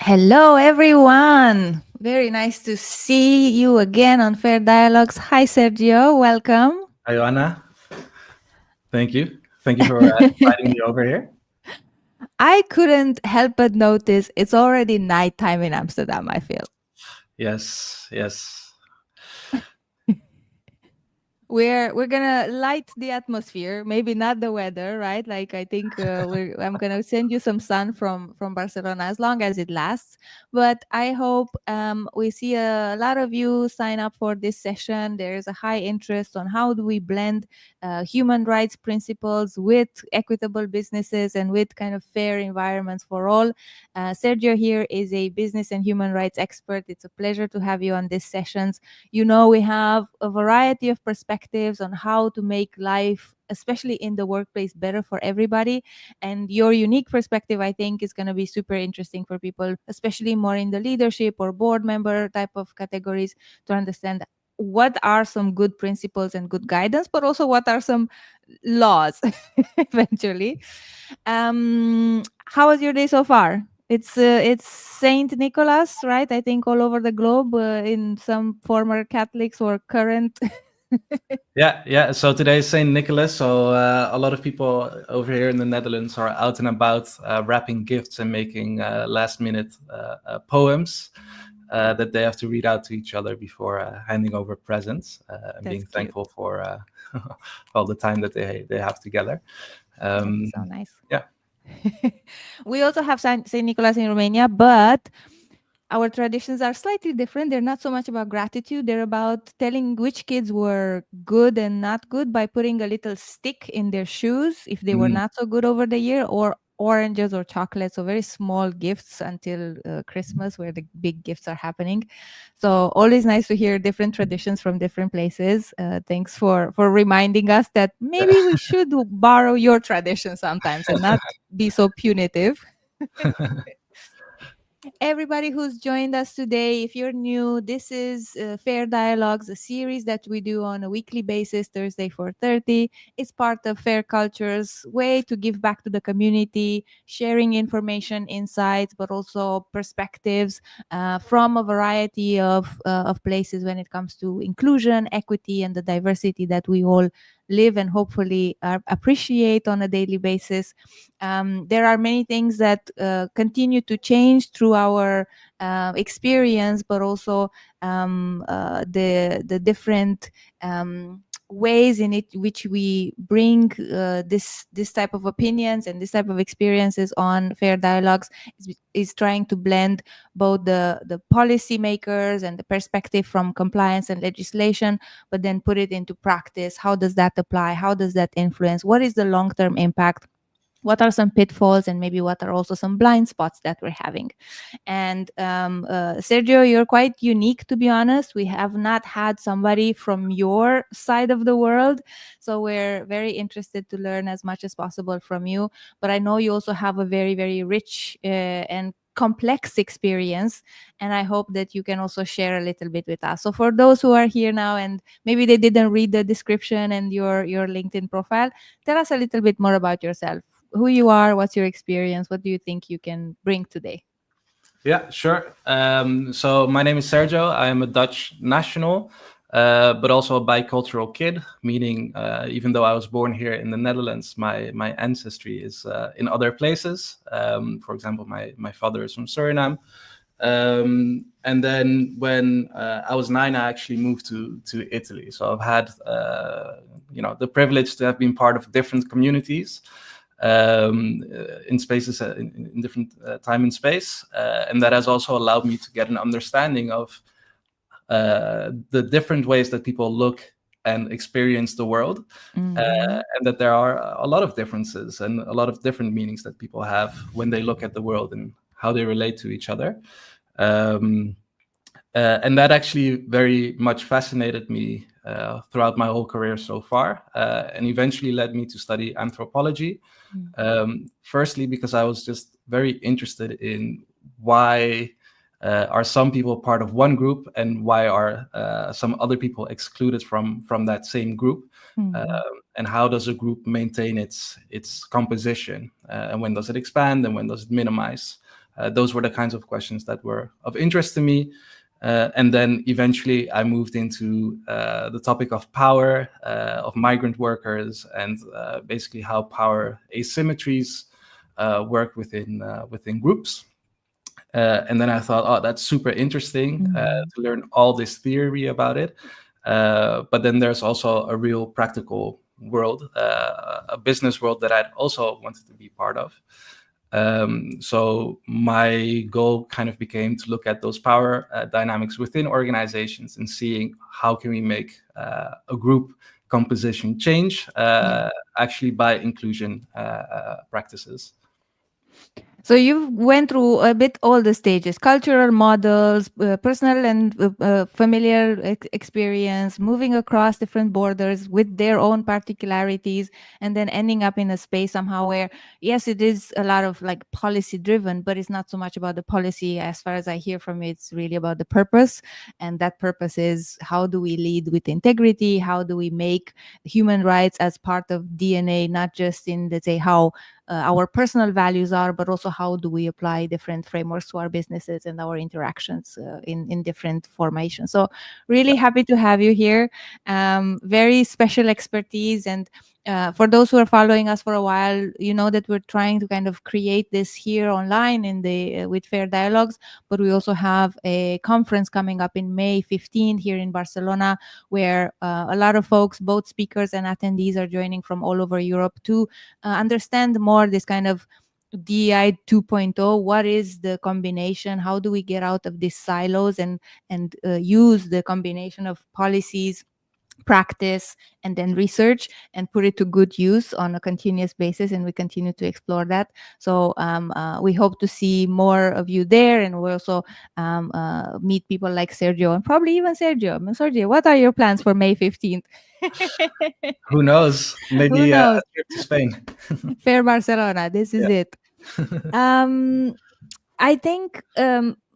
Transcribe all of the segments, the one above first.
Hello, everyone. Very nice to see you again on Fair Dialogues. Hi, Sergio. Welcome. Hi, Joanna. Thank you. Thank you for inviting me over here. I couldn't help but notice it's already nighttime in Amsterdam, I feel. Yes, yes. We're gonna light the atmosphere, maybe not the weather, right? Like I think I'm gonna send you some sun from Barcelona as long as it lasts. But I hope we see a lot of you sign up for this session. There is a high interest on how do we blend human rights principles with equitable businesses and with kind of fair environments for all. Sergio here is a business and human rights expert. It's a pleasure to have you on this session. We have a variety of perspectives on how to make life, especially in the workplace, better for everybody. And your unique perspective, I think, is going to be super interesting for people, especially more in the leadership or board member type of categories, to understand what are some good principles and good guidance, but also what are some laws eventually. How was your day so far? It's Saint Nicholas, right? I think all over the globe, in some former Catholics or current. Yeah. So today is Saint Nicholas. So a lot of people over here in the Netherlands are out and about wrapping gifts and making last-minute poems that they have to read out to each other before handing over presents and That's being cute. thankful for all the time that they have together. That's Um, so nice. yeah. We also have Saint Nicholas in Romania, but our traditions are slightly different. They're not so much about gratitude. They're about telling which kids were good and not good by putting a little stick in their shoes if they were Mm. not so good over the year, or oranges or chocolates, so very small gifts until Christmas, where the big gifts are happening. So always nice to hear different traditions from different places. Thanks for reminding us that maybe we should borrow your tradition sometimes and not be so punitive. Everybody who's joined us today, if you're new, this is Fair Dialogues, a series that we do on a weekly basis, Thursday 4:30. It's part of Fair Culture's way to give back to the community, sharing information, insights, but also perspectives from a variety of places when it comes to inclusion, equity, and the diversity that we all live and hopefully appreciate on a daily basis. There are many things that continue to change through our experience, but also the different ways in it which we bring this type of opinions and this type of experiences on Fair Dialogues is trying to blend both the policy makers and the perspective from compliance and legislation, but then put it into practice. How does that apply? How does that influence? What is the long-term impact? What are some pitfalls, and maybe what are also some blind spots that we're having? And Sergio, you're quite unique, to be honest. We have not had somebody from your side of the world, so we're very interested to learn as much as possible from you. But I know you also have a very, very rich and complex experience, and I hope that you can also share a little bit with us. So for those who are here now and maybe they didn't read the description and your LinkedIn profile, tell us a little bit more about yourself, who you are, what's your experience, what do you think you can bring today? Yeah, sure. So my name is Sergio. I am a Dutch national, but also a bicultural kid, meaning even though I was born here in the Netherlands, my ancestry is in other places. For example, my father is from Suriname. And then when I was 9, I actually moved to Italy. So I've had the privilege to have been part of different communities in spaces in different time and space, and that has also allowed me to get an understanding of the different ways that people look and experience the world, and that there are a lot of differences and a lot of different meanings that people have when they look at the world and how they relate to each other. And that actually very much fascinated me throughout my whole career so far, and eventually led me to study anthropology. Firstly, because I was just very interested in why are some people part of one group and why are some other people excluded from that same group, and how does a group maintain its composition, and when does it expand and when does it minimize? Those were the kinds of questions that were of interest to me. And then eventually I moved into the topic of power, of migrant workers, and basically how power asymmetries work within groups. And then I thought, oh, that's super interesting to learn all this theory about it. But then there's also a real practical world, a business world that I'd also wanted to be part of. So my goal kind of became to look at those power dynamics within organizations and seeing how can we make a group composition change actually by inclusion practices. So you went through a bit all the stages: cultural models, personal and familiar experience, moving across different borders with their own particularities, and then ending up in a space somehow where, yes, it is a lot of like policy driven, but it's not so much about the policy. As far as I hear from you, it's really about the purpose. And that purpose is, how do we lead with integrity? How do we make human rights as part of DNA, not just in, let's say, how our personal values are, but also how do we apply different frameworks to our businesses and our interactions in different formations. So really happy to have you here. Very special expertise. And for those who are following us for a while, you know that we're trying to kind of create this here online in the with Fair Dialogues, but we also have a conference coming up in May 15 here in Barcelona, where a lot of folks, both speakers and attendees, are joining from all over Europe to understand more this kind of DEI 2.0. What is the combination? How do we get out of these silos and use the combination of policies, practice, and then research, and put it to good use on a continuous basis? And we continue to explore that. So we hope to see more of you there, and we'll also meet people like Sergio, and probably even Sergio. Sergio, what are your plans for May 15th? Who knows? Maybe Who knows? a trip to Spain. Fair Barcelona, this is it. I think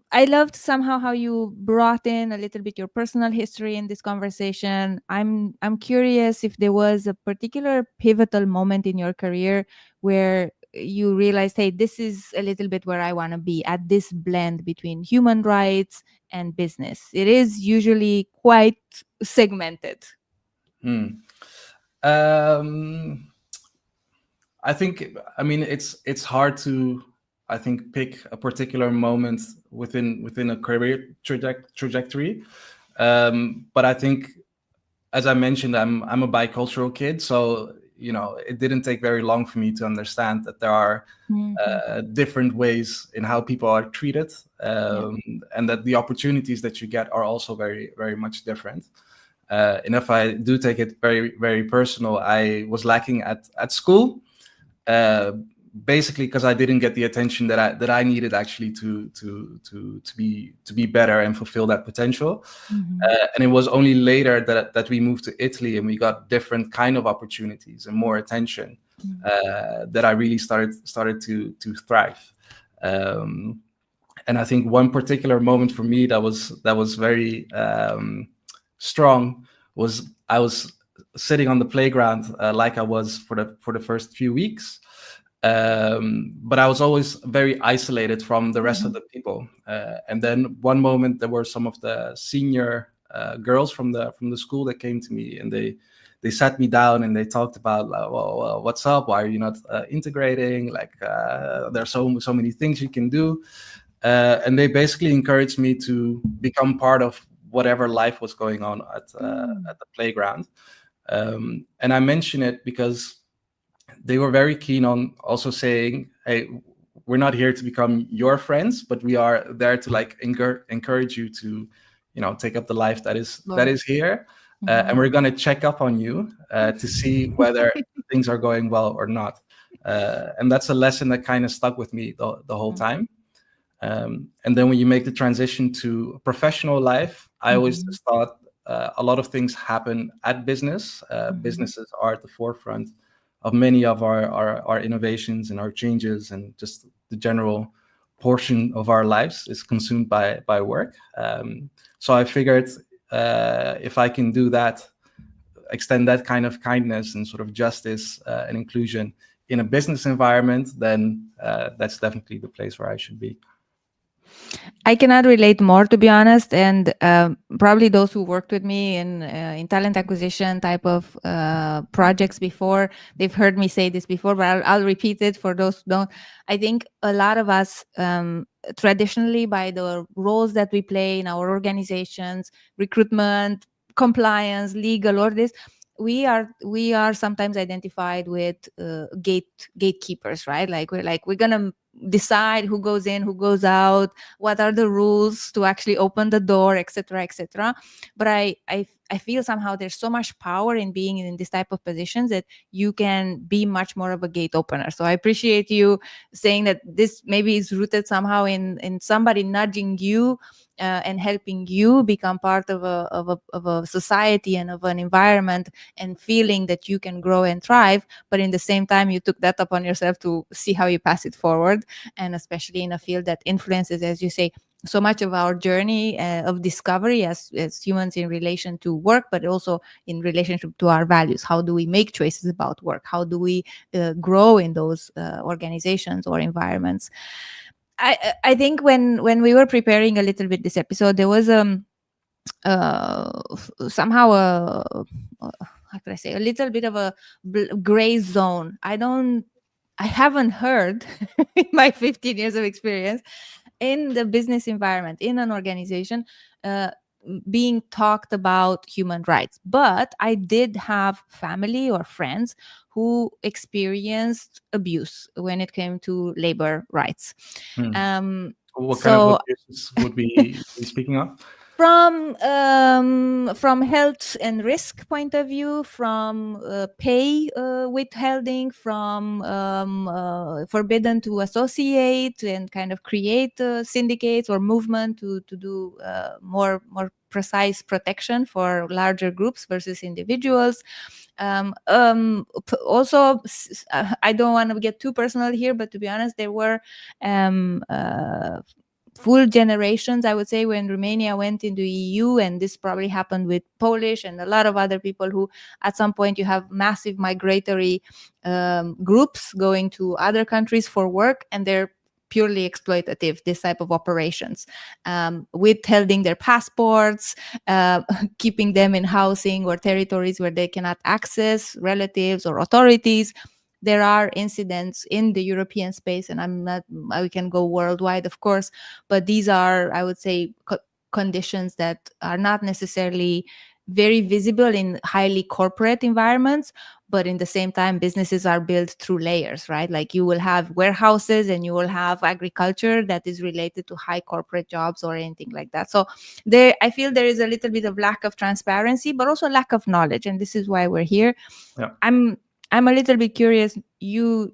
I loved somehow how you brought in a little bit your personal history in this conversation. I'm curious if there was a particular pivotal moment in your career where you realized, hey, this is a little bit where I want to be, at this blend between human rights and business. It is usually quite segmented. I think, I mean, it's hard to, I think, pick a particular moment within a career trajectory. But I think, as I mentioned, I'm a bicultural kid, so you know, it didn't take very long for me to understand that there are different ways in how people are treated, and that the opportunities that you get are also very, very much different. And if I do take it very, very personal, I was lacking at school. Basically because I didn't get the attention that I needed actually to be better and fulfill that potential. And it was only later that we moved to Italy and we got different kind of opportunities and more attention, that I really started to thrive. And I think one particular moment for me that was very strong was I was sitting on the playground like I was for the first few weeks. But I was always very isolated from the rest of the people. And then one moment there were some of the senior girls from the school that came to me, and they sat me down and they talked about, well, what's up? Why are you not integrating? Like there's so many things you can do. And they basically encouraged me to become part of whatever life was going on at the playground. And I mention it because they were very keen on also saying, hey, we're not here to become your friends, but we are there to like encourage you to, you know, take up the life that is here. And we're going to check up on you to see whether things are going well or not. And that's a lesson that kind of stuck with me the whole time. And then when you make the transition to professional life, I always just thought a lot of things happen at business. Businesses are at the forefront of many of our innovations and our changes, and just the general portion of our lives is consumed by work. So I figured if I can do that, extend that kind of kindness and sort of justice and inclusion in a business environment, then that's definitely the place where I should be. I cannot relate more, to be honest, and probably those who worked with me in talent acquisition type of projects before, they've heard me say this before, but I'll repeat it for those who don't. I think a lot of us, traditionally, by the roles that we play in our organizations, recruitment, compliance, legal, or this, we are sometimes identified with gatekeepers, right? Like we're gonna decide who goes in, who goes out, what are the rules to actually open the door, etc., etc. But I feel somehow there's so much power in being in this type of positions that you can be much more of a gate opener. So I appreciate you saying that this maybe is rooted somehow in somebody nudging you and helping you become part of a society and of an environment, and feeling that you can grow and thrive. But in the same time, you took that upon yourself to see how you pass it forward, and especially in a field that influences, as you say, so much of our journey of discovery as humans in relation to work, but also in relationship to our values. How do we make choices about work? How do we grow in those organizations or environments? I think when we were preparing a little bit this episode, there was somehow how can I say, a little bit of a gray zone. I haven't heard in my 15 years of experience in the business environment, in an organization, uh, being talked about human rights. But I did have family or friends who experienced abuse when it came to labor rights. Hmm. What kind of So abuses would be speaking of? from health and risk point of view, from pay withholding, from forbidden to associate and kind of create syndicates or movement to do more precise protection for larger groups versus individuals. Also, I don't want to get too personal here, but to be honest, there were full generations, I would say, when Romania went into EU, and this probably happened with Polish and a lot of other people who, at some point, you have massive migratory groups going to other countries for work, and they're purely exploitative, this type of operations, withholding their passports, keeping them in housing or territories where they cannot access relatives or authorities. There are incidents in the European space, and we can go worldwide, of course, but these are, I would say, conditions that are not necessarily very visible in highly corporate environments, but in the same time, businesses are built through layers, right? Like you will have warehouses and you will have agriculture that is related to high corporate jobs or anything like that. So I feel there is a little bit of lack of transparency, but also lack of knowledge, and this is why we're here. Yeah. I'm a little bit curious. You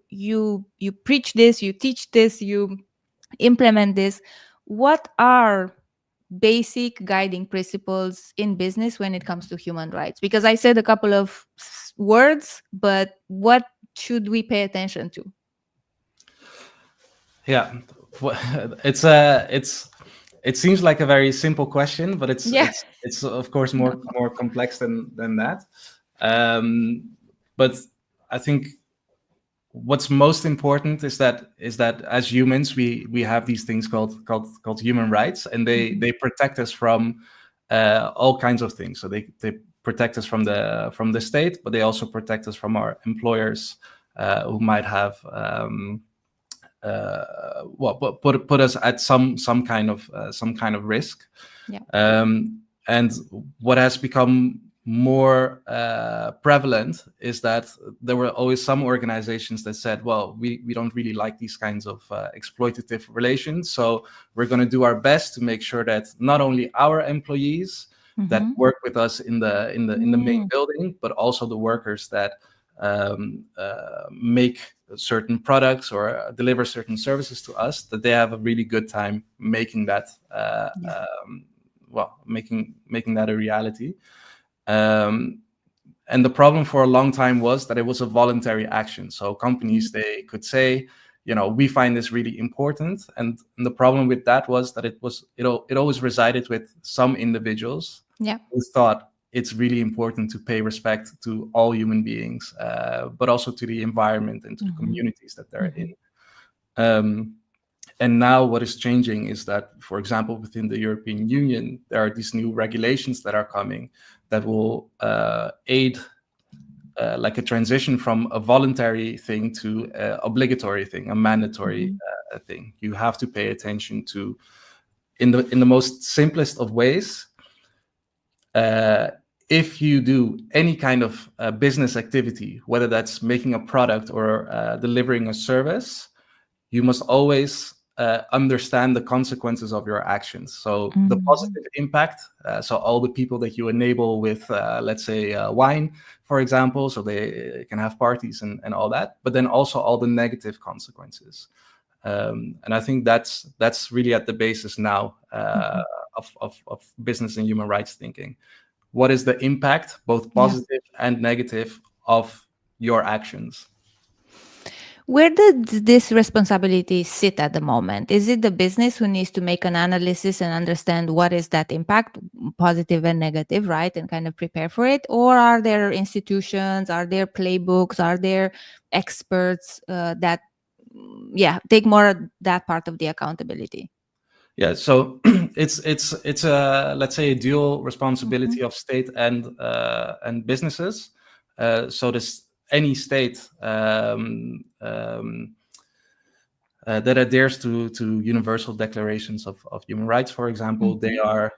preach this, you teach this, you implement this. What are basic guiding principles in business when it comes to human rights? Because I said a couple of words, but what should we pay attention to? Yeah, it seems like a very simple question, but it's of course more complex than that. But I think what's most important is that as humans we have these things called human rights, and they protect us from all kinds of things. So they protect us from the state, but they also protect us from our employers who might have put us at some kind of risk. Yeah. And what has become more prevalent is that there were always some organizations that said, well, we don't really like these kinds of exploitative relations, so we're going to do our best to make sure that not only our employees that work with us in the main building, but also the workers that make certain products or deliver certain services to us, that they have a really good time making that making that a reality. And the problem for a long time was that it was a voluntary action. So companies, they could say, we find this really important, and the problem with that was that it always resided with some individuals who thought it's really important to pay respect to all human beings, but also to the environment and to the communities that they're in. And now what is changing is that, for example, within the European Union, there are these new regulations that are coming that will aid like a transition from a voluntary thing to an obligatory thing, a mandatory thing. You have to pay attention to, in the most simplest of ways, if you do any kind of business activity, whether that's making a product or delivering a service, you must always understand the consequences of your actions. So the positive impact, so all the people that you enable with, let's say, wine, for example, so they can have parties and all that, but then also all the negative consequences. And I think that's really at the basis now of business and human rights thinking. What is the impact, both positive and negative, of your actions? Where does this responsibility sit at the moment? Is it the business who needs to make an analysis and understand what is that impact, positive and negative, right? And kind of prepare for it? Or are there institutions, are there playbooks, are there experts that, take more of that part of the accountability? Yeah, so it's a, let's say, a dual responsibility of state and businesses. So this any state that adheres to universal declarations of human rights, for example, they are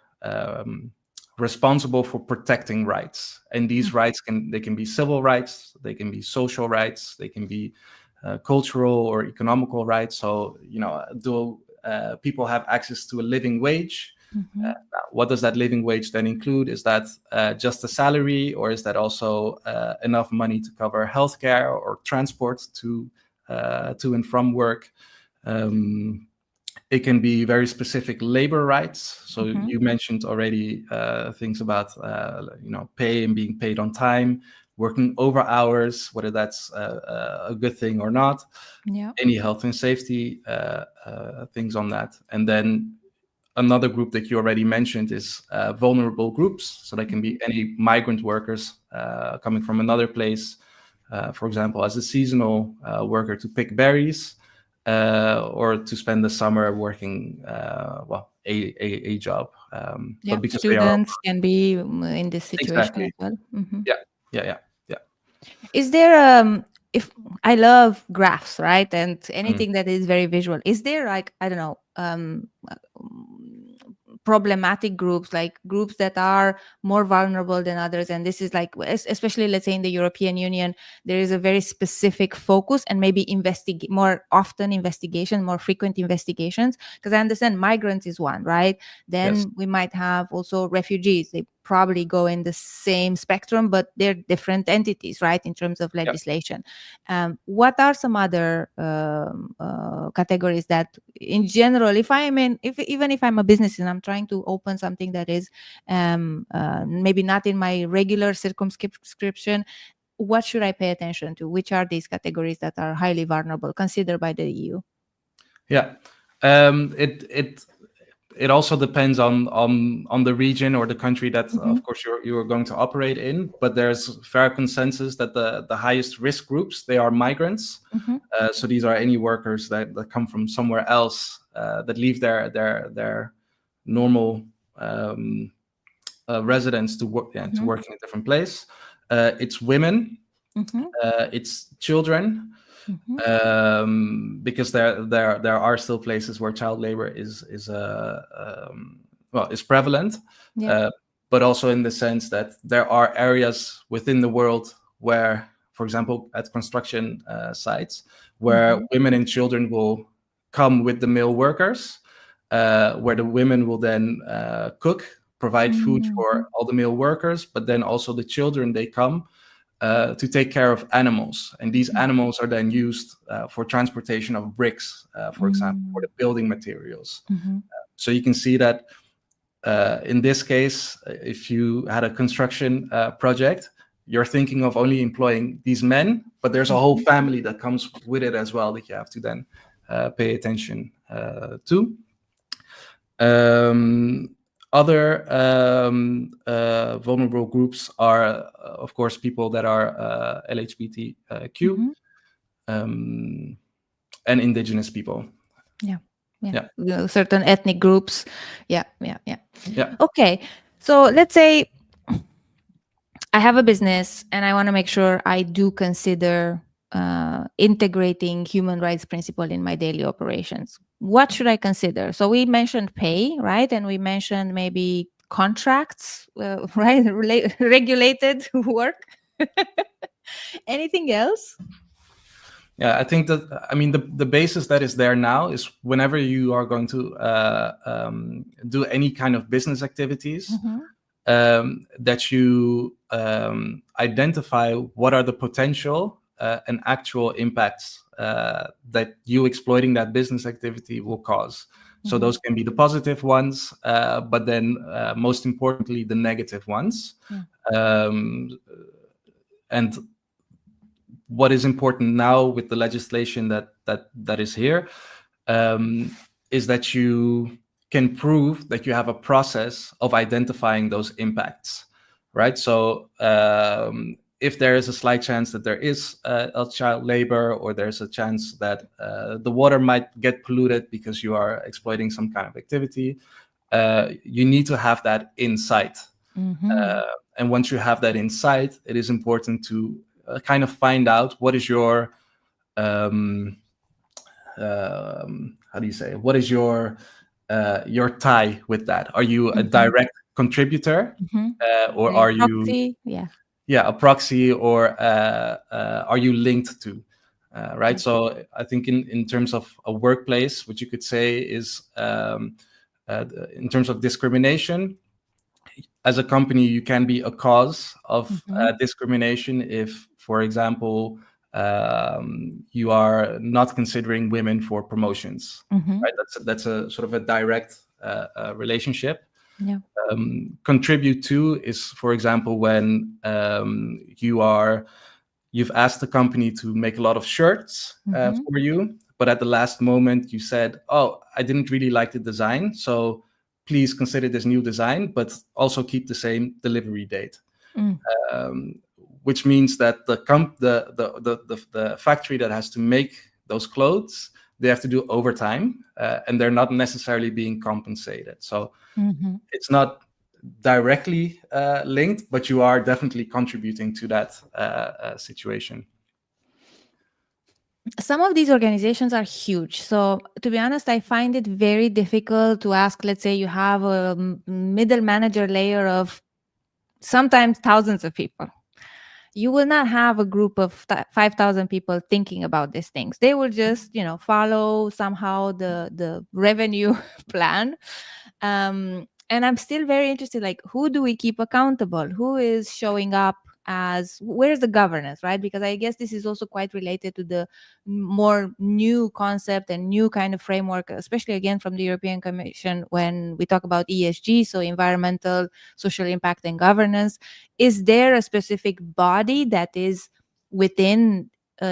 responsible for protecting rights, and these rights can be civil rights, they can be social rights, they can be cultural or economical rights. So do people have access to a living wage? What does that living wage then include? Is that just a salary, or is that also enough money to cover healthcare or transport to and from work? It can be very specific labor rights. So you mentioned already things about pay and being paid on time, working over hours, whether that's a good thing or not. Any health and safety things on that. And then another group that you already mentioned is vulnerable groups. So they can be any migrant workers coming from another place, for example, as a seasonal worker to pick berries, or to spend the summer working a job. But because students can be in this situation as well. Yeah. Is there if I love graphs, right, and anything that is very visual, is there, like, I don't know, problematic groups, like groups that are more vulnerable than others? And this is like, especially, let's say, in the European Union, there is a very specific focus, and maybe more frequent investigations, because I understand migrants is one, right? Then we might have also refugees. They probably go in the same spectrum, but they're different entities, right, in terms of legislation. What are some other categories that, in general, even if I'm a business and I'm trying to open something that is maybe not in my regular circumscription, what should I pay attention to? Which are these categories that are highly vulnerable, considered by the EU? It also depends on the region or the country that, of course, you are going to operate in. But there's fair consensus that the highest risk groups, they are migrants. So these are any workers that come from somewhere else, that leave their normal residence to work to work in a different place. It's women. It's children. Because there are still places where child labor is prevalent, but also in the sense that there are areas within the world where, for example, at construction sites, where women and children will come with the male workers, where the women will then cook, provide food for all the male workers, but then also the children, they come to take care of animals, and these animals are then used for transportation of bricks, for example, for the building materials. So you can see that in this case, if you had a construction project, you're thinking of only employing these men, but there's a whole family that comes with it as well that you have to then pay attention to. Other vulnerable groups are, of course, people that are LGBTQ and indigenous people. Yeah. Certain ethnic groups. Yeah. Yeah. Okay, so let's say I have a business and I want to make sure I do consider integrating human rights principle in my daily operations. What should I consider? So we mentioned pay, right? And we mentioned maybe contracts, right? Regulated work. Anything else? Yeah, I think that, I mean, the basis that is there now is whenever you are going to do any kind of business activities, that you identify what are the potential and actual impacts that you exploiting that business activity will cause. So those can be the positive ones, but then most importantly, the negative ones. And what is important now with the legislation that is here is that you can prove that you have a process of identifying those impacts, right? So if there is a slight chance that there is child labor, or there's a chance that the water might get polluted because you are exploiting some kind of activity, you need to have that in sight. And once you have that in sight, it is important to kind of find out what is your how do you say, what is your tie with that? Are you a direct contributor, or Like are proxy? you a proxy, or are you linked to right? So I think in terms of a workplace, what you could say is in terms of discrimination, as a company, you can be a cause of discrimination if, for example, you are not considering women for promotions. Right? That's a sort of a direct relationship. Yeah. Contribute to is, for example, when you've asked the company to make a lot of shirts for you, but at the last moment you said, "Oh, I didn't really like the design, so please consider this new design, but also keep the same delivery date." Which means that the factory that has to make those clothes, they have to do overtime, and they're not necessarily being compensated. So it's not directly linked, but you are definitely contributing to that situation. Some of these organizations are huge. So to be honest, I find it very difficult to ask, let's say you have a middle manager layer of sometimes thousands of people. You will not have a group of 5,000 people thinking about these things. They will just, follow somehow the revenue plan. And I'm still very interested, like, who do we keep accountable? Who is showing up where's the governance, right? Because I guess this is also quite related to the more new concept and new kind of framework, especially again from the European Commission when we talk about ESG, so environmental, social impact and governance. Is there a specific body that is within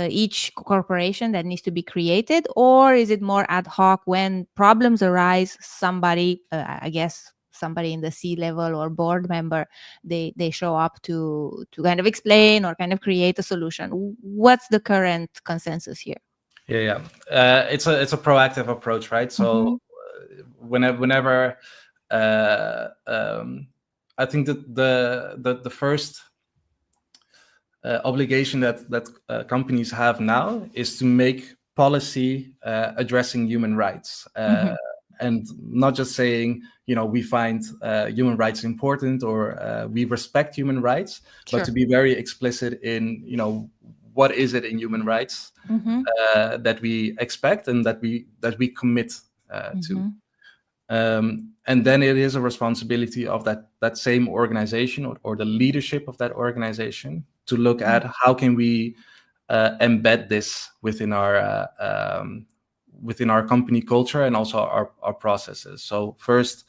each corporation that needs to be created, or is it more ad hoc when problems arise? Somebody, I guess somebody in the C-level or board member, they show up to kind of explain or kind of create a solution. What's the current consensus here? It's a proactive approach, right? So whenever I think that the first obligation that companies have now is to make policy addressing human rights, and not just saying, we find human rights important, or we respect human rights, but to be very explicit in, what is it in human rights that we expect and that we commit to. And then it is a responsibility of that same organization or the leadership of that organization to look at how can we embed this within our company culture and also our processes. So first,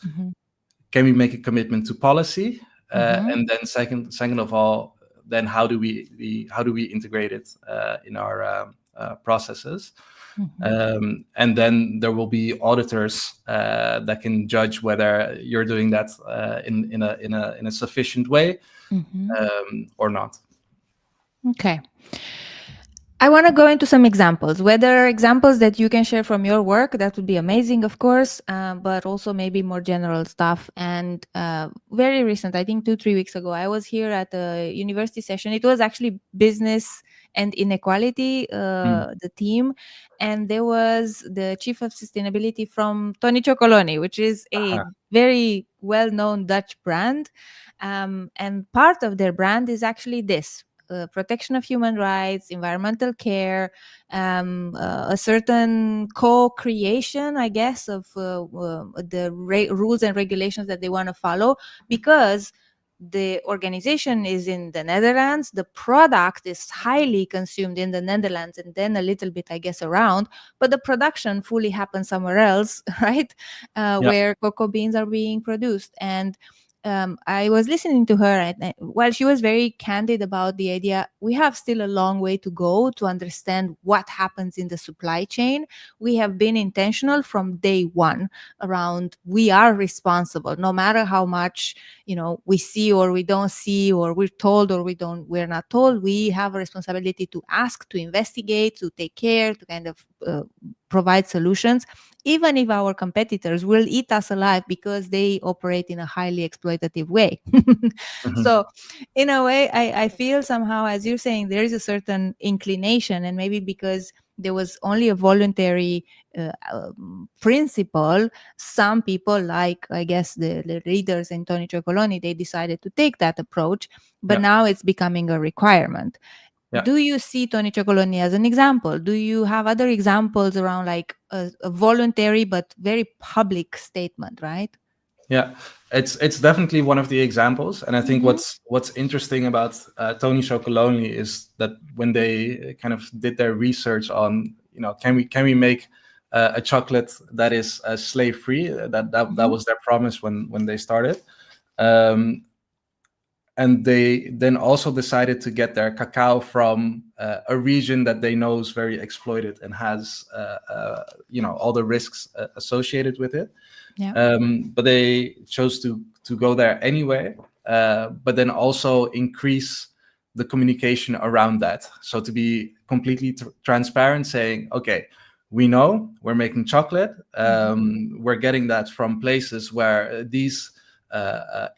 can we make a commitment to policy, and then second of all, then how do we integrate it in our processes? And then there will be auditors that can judge whether you're doing that in a sufficient way or not. Okay. I want to go into some examples, whether examples that you can share from your work, that would be amazing, of course, but also maybe more general stuff. And very recent, I think 2-3 weeks ago, I was here at a university session. It was actually business and inequality, the theme. And there was the chief of sustainability from Tony Chocoloni, which is a Uh-huh. very well-known Dutch brand. And part of their brand is actually this protection of human rights, environmental care, a certain co-creation, I guess, of the rules and regulations that they want to follow, because the organization is in the Netherlands, the product is highly consumed in the Netherlands and then a little bit, I guess, around, but the production fully happens somewhere else, right? Yeah. Where cocoa beans are being produced. And I was listening to her, and while she was very candid about the idea, we have still a long way to go to understand what happens in the supply chain. We have been intentional from day one around we are responsible, no matter how much we see or we don't see, or we're told or we're not told. We have a responsibility to ask, to investigate, to take care, to kind of provide solutions, even if our competitors will eat us alive because they operate in a highly exploitative way. Mhm. So in a way, I feel somehow, as you're saying, there is a certain inclination, and maybe because there was only a voluntary principle, some people, like I guess the leaders in Tony Chocoloni, they decided to take that approach, but Yeah. now it's becoming a requirement. Yeah. Do you see Tony Chocoloni as an example? Do you have other examples around like a voluntary but very public statement, right? Yeah, it's definitely one of the examples, and I think Mhm. what's interesting about Tony Chocolonely is that when they kind of did their research on, can we make a chocolate that is slave free? That was their promise when they started, and they then also decided to get their cacao from a region that they know is very exploited and has all the risks associated with it. Yeah. But they chose to go there anyway, but then also increase the communication around that. So to be completely transparent, saying, okay, we know we're making chocolate. We're getting that from places where these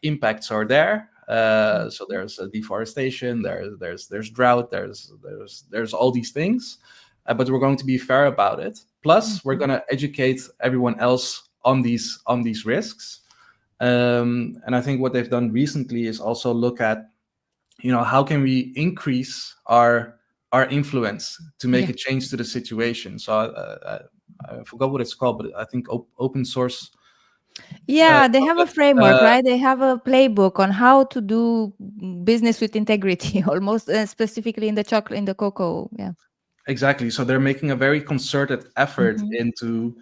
impacts are there. So there's deforestation, there's drought, there's all these things, but we're going to be fair about it. Plus, we're going to educate everyone else on these risks. And I think what they've done recently is also look at, how can we increase our influence to make Yeah. a change to the situation. So I forgot what it's called, but I think open source. Yeah, they have a framework, Uh, right? They have a playbook on how to do business with integrity, almost specifically in the chocolate, in the cocoa. Yeah. Exactly. So they're making a very concerted effort into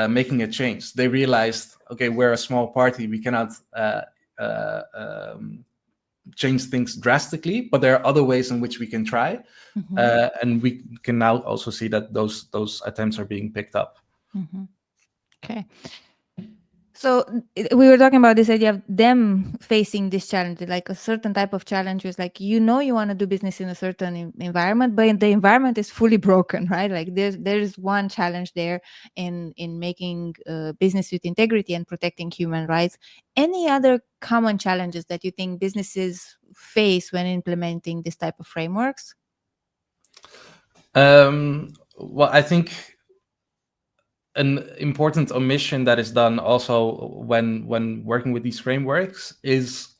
making a change. They realized, okay, we're a small party. We cannot change things drastically, but there are other ways in which we can try. And we can now also see that those attempts are being picked up. Okay. So we were talking about this idea of them facing this challenge, like a certain type of challenge is like, you want to do business in a certain environment, but the environment is fully broken, right? Like there's one challenge there in making business with integrity and protecting human rights. Any other common challenges that you think businesses face when implementing this type of frameworks? Well, I think an important omission that is done also when working with these frameworks is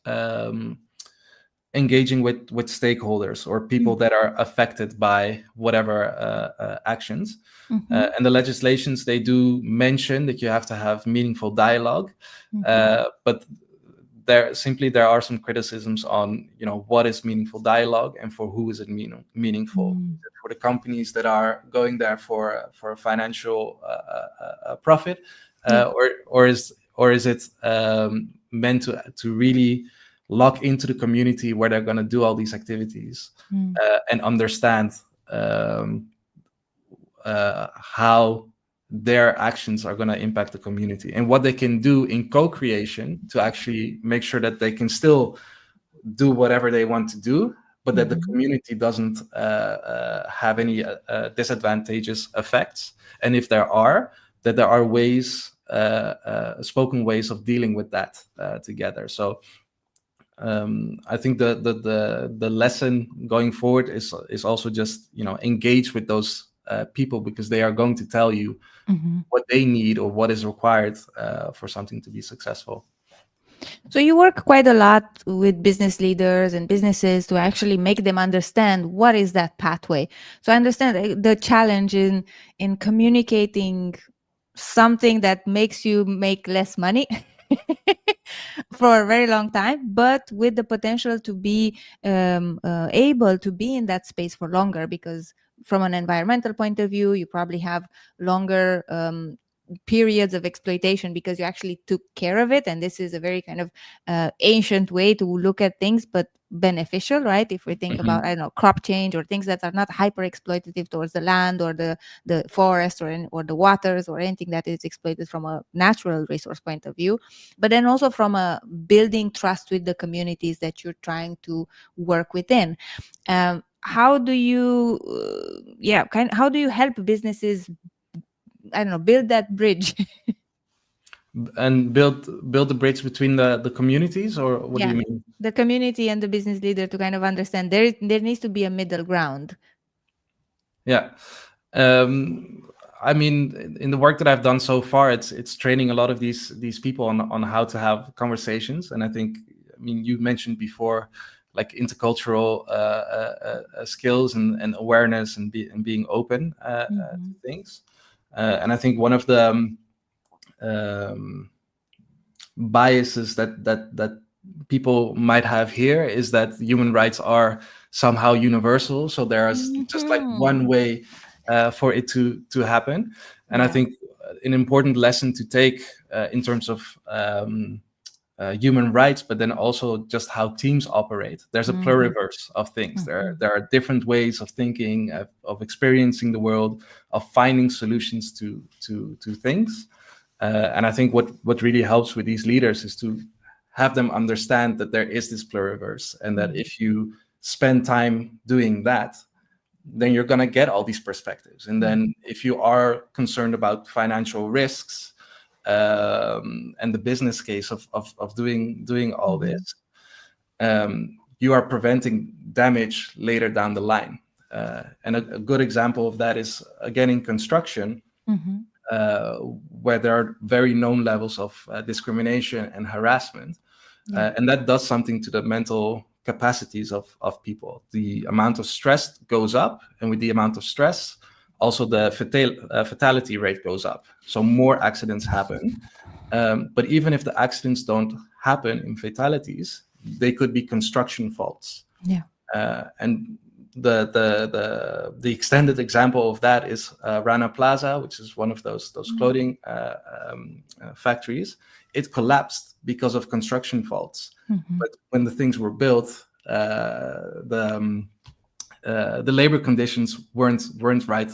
engaging with stakeholders or people that are affected by whatever actions. And the legislations, they do mention that you have to have meaningful dialogue, but there are some criticisms on what is meaningful dialogue and for who is it meaningful. Is it for the companies that are going there for a financial profit, or is it meant to really lock into the community where they're going to do all these activities and understand how their actions are going to impact the community and what they can do in co-creation to actually make sure that they can still do whatever they want to do, but that the community doesn't have any disadvantageous effects. And if there are, that there are ways, spoken ways of dealing with that together. So I think the lesson going forward is also just, you know, engage with those people, because they are going to tell you what they need or what is required for something to be successful. So you work quite a lot with business leaders and businesses to actually make them understand what is that pathway. So I understand the challenge in communicating something that makes you make less money for a very long time, but with the potential to be able to be in that space for longer, because from an environmental point of view, you probably have longer periods of exploitation because you actually took care of it. And this is a very kind of ancient way to look at things, but beneficial, right? If we think about, I don't know, crop change or things that are not hyper exploitative towards the land or the forest or the waters or anything that is exploited from a natural resource point of view, but then also from a building trust with the communities that you're trying to work within. How do you how do you help businesses, I don't know, build that bridge? And build the bridge between the communities, or what do you mean? The community and the business leader to kind of understand there needs to be a middle ground. Yeah. I mean, in the work that I've done so far, it's training a lot of these people on how to have conversations. And I think, I mean, you mentioned before, like intercultural skills and awareness and being open to things. And I think one of the biases that people might have here is that human rights are somehow universal. So there's just like one way for it to happen. And I think an important lesson to take in terms of human rights, but then also just how teams operate. There's a pluriverse of things. There are different ways of thinking, of experiencing the world, of finding solutions to things. And I think what really helps with these leaders is to have them understand that there is this pluriverse, and that if you spend time doing that, then you're going to get all these perspectives. And then if you are concerned about financial risks and the business case of doing all this, you are preventing damage later down the line. And a good example of that is, again, in construction, where there are very known levels of discrimination and harassment. And that does something to the mental capacities of people. The amount of stress goes up, and with the amount of stress, also the fatality rate goes up. So more accidents happen. But even if the accidents don't happen in fatalities, they could be construction faults. And the extended example of that is Rana Plaza, which is one of those clothing factories. It collapsed because of construction faults. But when the things were built, the labor conditions weren't right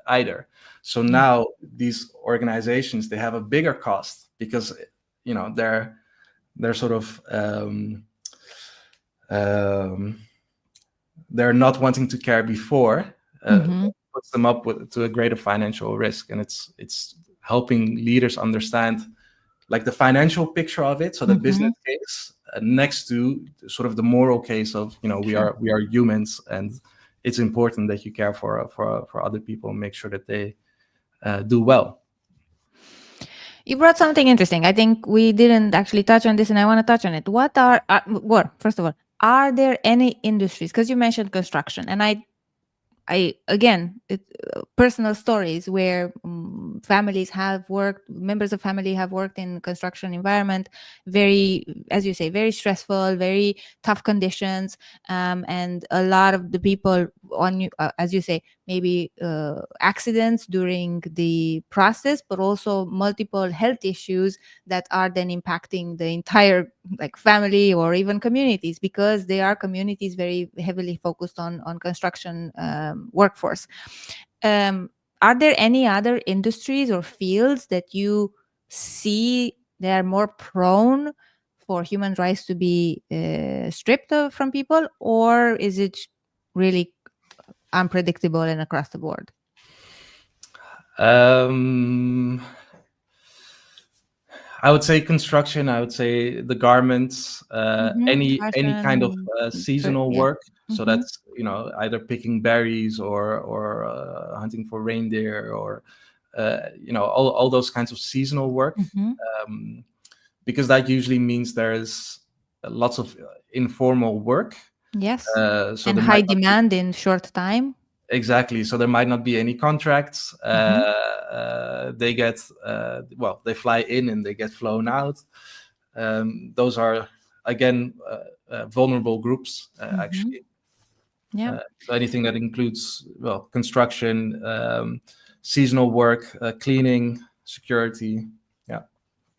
either. So now these organizations, they have a bigger cost because, you know, they're sort of they're not wanting to care before, puts them up to a greater financial risk. And it's helping leaders understand like the financial picture of it, so the business case next to sort of the moral case of, you know, we are humans, and it's important that you care for other people and make sure that they do well. You brought something interesting. I think we didn't actually touch on this, and I want to touch on it. What are well, first of all, are there any industries? Because you mentioned construction, and I again, personal stories where families have worked, members of family have worked in construction environment, very, as you say, very stressful, very tough conditions, and a lot of the people on, as you say, maybe accidents during the process, but also multiple health issues that are then impacting the entire like family or even communities, because they are communities very heavily focused on construction workforce. Are there any other industries or fields that you see they are more prone for human rights to be stripped from people, or is it really unpredictable and across the board? I would say construction. I would say the garments, any kind of seasonal Yeah. work. So that's either picking berries or hunting for reindeer or all those kinds of seasonal work, because that usually means there is lots of informal work. Yes. So and high demand in short time. Exactly. So there might not be any contracts. They get they fly in and they get flown out. Those are again vulnerable groups actually. Yeah. So anything that includes construction, seasonal work, cleaning, security.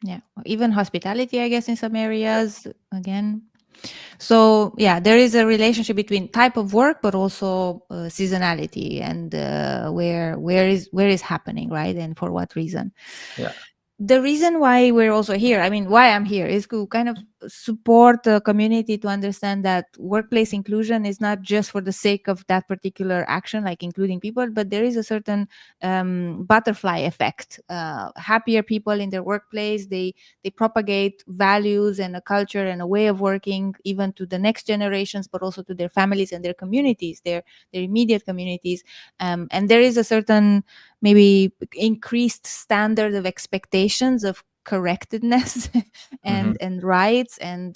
Yeah. Even hospitality, I guess, in some areas again. So yeah, there is a relationship between type of work, but also seasonality and where is happening, right? And for what reason? Yeah. The reason why we're also here, I mean, why I'm here is to kind of support the community to understand that workplace inclusion is not just for the sake of that particular action, like including people, but there is a certain butterfly effect. Happier people in their workplace, they propagate values and a culture and a way of working even to the next generations, but also to their families and their communities, their immediate communities. And there is a certain maybe increased standard of expectations of correctedness and rights and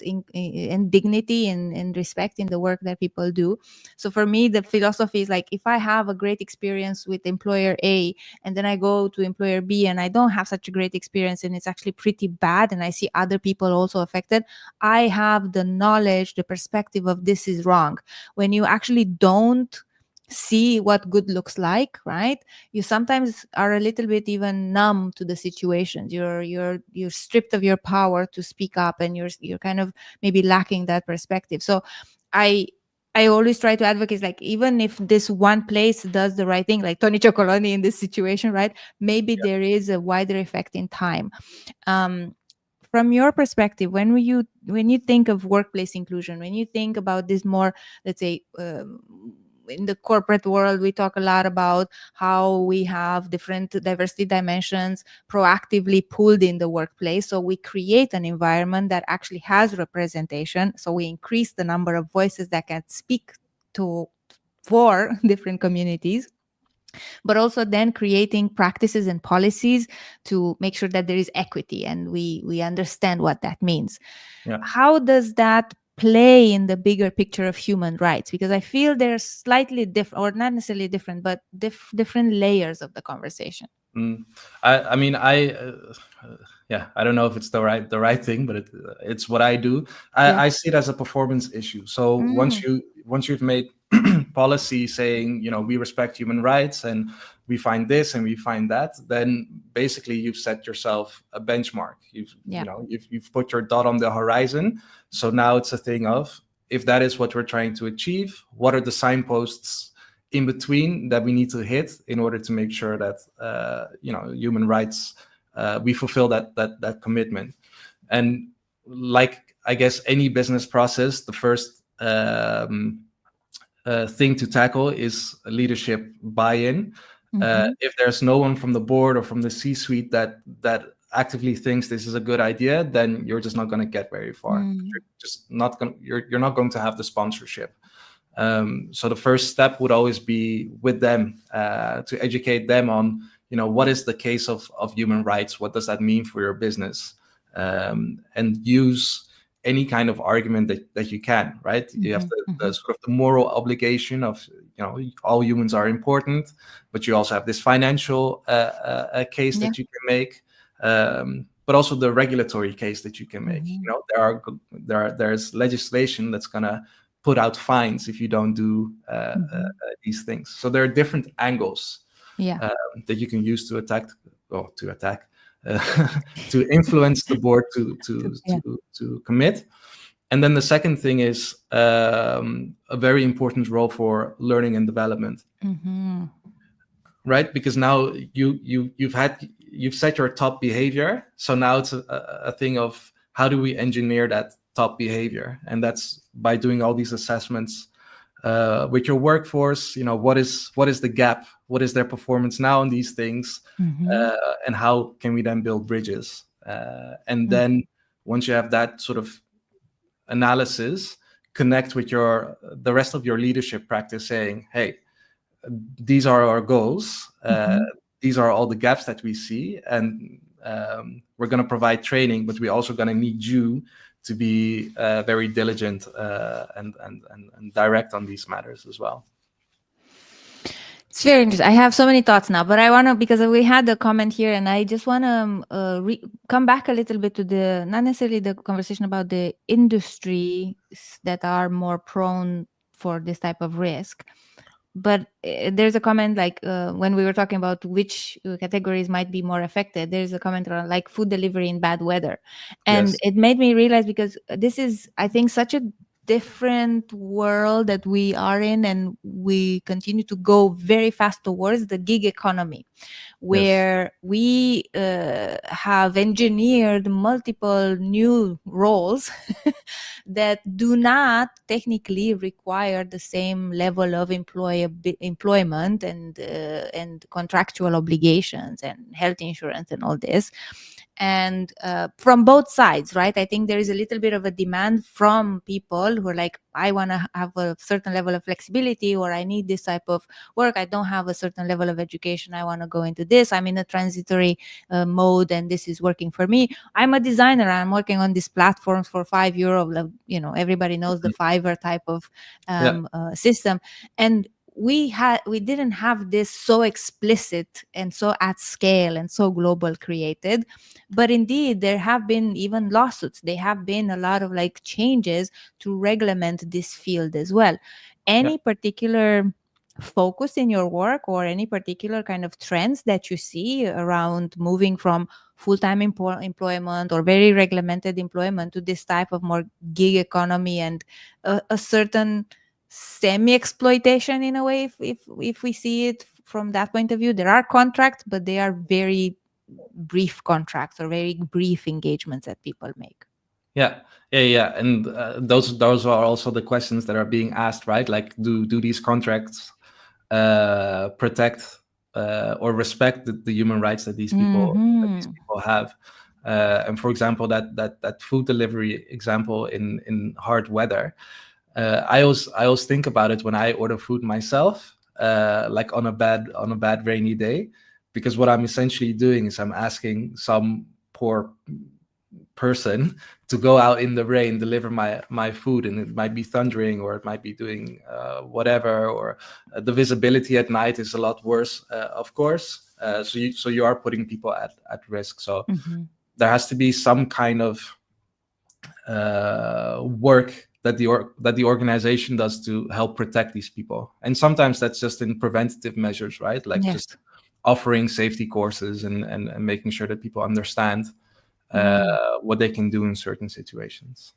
dignity and respect in the work that people do. So for me, the philosophy is like, if I have a great experience with employer A and then I go to employer B and I don't have such a great experience and it's actually pretty bad and I see other people also affected, I have the knowledge, the perspective of this is wrong. When you actually don't see what good looks like, right, you sometimes are a little bit even numb to the situations. You're stripped of your power to speak up, and you're kind of maybe lacking that perspective. So I always try to advocate, like, even if this one place does the right thing, like Tony Chocoloni in this situation, right, maybe there is a wider effect in time. From your perspective, when you think of workplace inclusion, when you think about this more, let's say, in the corporate world, we talk a lot about how we have different diversity dimensions proactively pulled in the workplace. So we create an environment that actually has representation. So we increase the number of voices that can speak for different communities, but also then creating practices and policies to make sure that there is equity and we understand what that means. How does that play in the bigger picture of human rights? Because I feel they're slightly different, or not necessarily different, but different layers of the conversation. I mean, I don't know if it's the right thing, but it's what I do. I see it as a performance issue. So once you've made policy saying, we respect human rights and we find this and we find that, then basically you've set yourself a benchmark. You've put your dot on the horizon. So now it's a thing of, if that is what we're trying to achieve, what are the signposts in between that we need to hit in order to make sure that human rights, we fulfill that commitment. And like, I guess, any business process, the first thing to tackle is leadership buy-in. If there's no one from the board or from the C-suite that actively thinks this is a good idea, then you're just not going to get very far. You're not going to have the sponsorship. So the first step would always be with them, to educate them on, what is the case of human rights? What does that mean for your business? And use any kind of argument that you can, right? You have the sort of the moral obligation of, all humans are important, but you also have this financial case that you can make, but also the regulatory case that you can make. There's legislation that's gonna put out fines if you don't do these things. So there are different angles that you can use to to influence the board to commit. And then the second thing is a very important role for learning and development, right? Because now you've set your top behavior, so now it's a thing of how do we engineer that top behavior? And that's by doing all these assessments with your workforce. What is the gap? What is their performance now on these things? And how can we then build bridges? And then once you have that sort of analysis, connect with the rest of your leadership practice, saying, hey, these are our goals. These are all the gaps that we see, and we're going to provide training, but we're also going to need you to be very diligent and direct on these matters as well. It's very interesting. I have so many thoughts now, but I want to, because we had a comment here, and I just want to come back a little bit to not necessarily the conversation about the industries that are more prone for this type of risk. But there's a comment like when we were talking about which categories might be more affected, there's a comment around like food delivery in bad weather. And it made me realize, because this is, I think, such a different world that we are in, and we continue to go very fast towards the gig economy, where we have engineered multiple new roles that do not technically require the same level of employment and contractual obligations and health insurance and all this. And from both sides, right? I think there is a little bit of a demand from people who are like, I want to have a certain level of flexibility, or I need this type of work. I don't have a certain level of education. I want to go into this. I'm in a transitory mode, and this is working for me. I'm a designer. I'm working on these platforms for €5. Everybody knows the Fiverr type of system. And we didn't have this so explicit and so at scale and so global created, but indeed there have been even lawsuits. There have been a lot of like changes to regulate this field as well. Any particular focus in your work, or any particular kind of trends that you see around moving from full-time employment or very regulated employment to this type of more gig economy and a certain semi-exploitation in a way, if we see it from that point of view? There are contracts, but they are very brief contracts or very brief engagements that people make. And those are also the questions that are being asked, right? Like, do these contracts protect or respect the human rights that these people have? And for example, that food delivery example in hard weather, I always think about it when I order food myself, like on a bad rainy day, because what I'm essentially doing is I'm asking some poor person to go out in the rain, deliver my food, and it might be thundering, or it might be doing whatever, or the visibility at night is a lot worse, of course. So you are putting people at risk. So there has to be some kind of work that the organization does to help protect these people. And sometimes that's just in preventative measures, right? Like just offering safety courses and making sure that people understand what they can do in certain situations.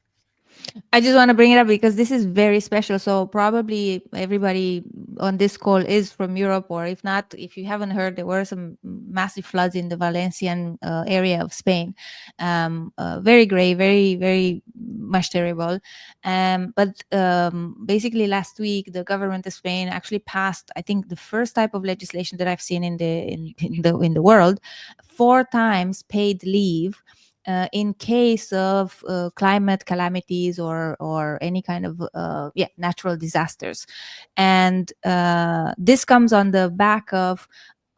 I just want to bring it up because this is very special. So probably everybody on this call is from Europe, or if not, if you haven't heard, there were some massive floods in the Valencian area of Spain. Very grave, very, very much terrible. But basically last week, the government of Spain actually passed, I think, the first type of legislation that I've seen in the world, 4 times paid leave in case of climate calamities or any kind of natural disasters. And this comes on the back of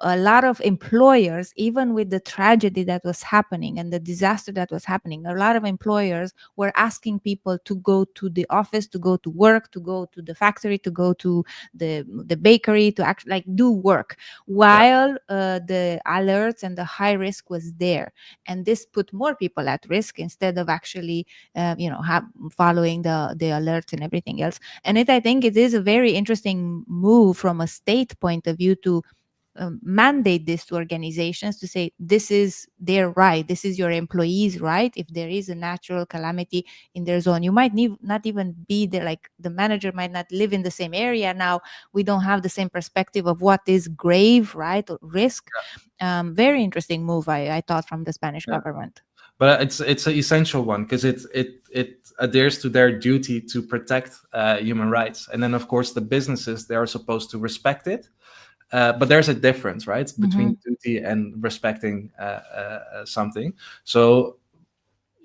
a lot of employers, even with the tragedy that was happening and the disaster that was happening, a lot of employers were asking people to go to the office, to go to work, to go to the factory, to go to the bakery, to actually like do work, while the alerts and the high risk was there. And this put more people at risk instead of actually following the alerts and everything else. And I think it is a very interesting move from a state point of view to mandate this to organizations, to say this is their right, this is your employees' right. If there is a natural calamity in their zone, you might not even be there, like the manager might not live in the same area. Now we don't have the same perspective of what is grave, right, or risk. Very interesting move, I thought, from the Spanish government. but it's an essential one because it adheres to their duty to protect human rights, and then of course the businesses, they are supposed to respect it. But there's a difference, right, between duty and respecting something. So,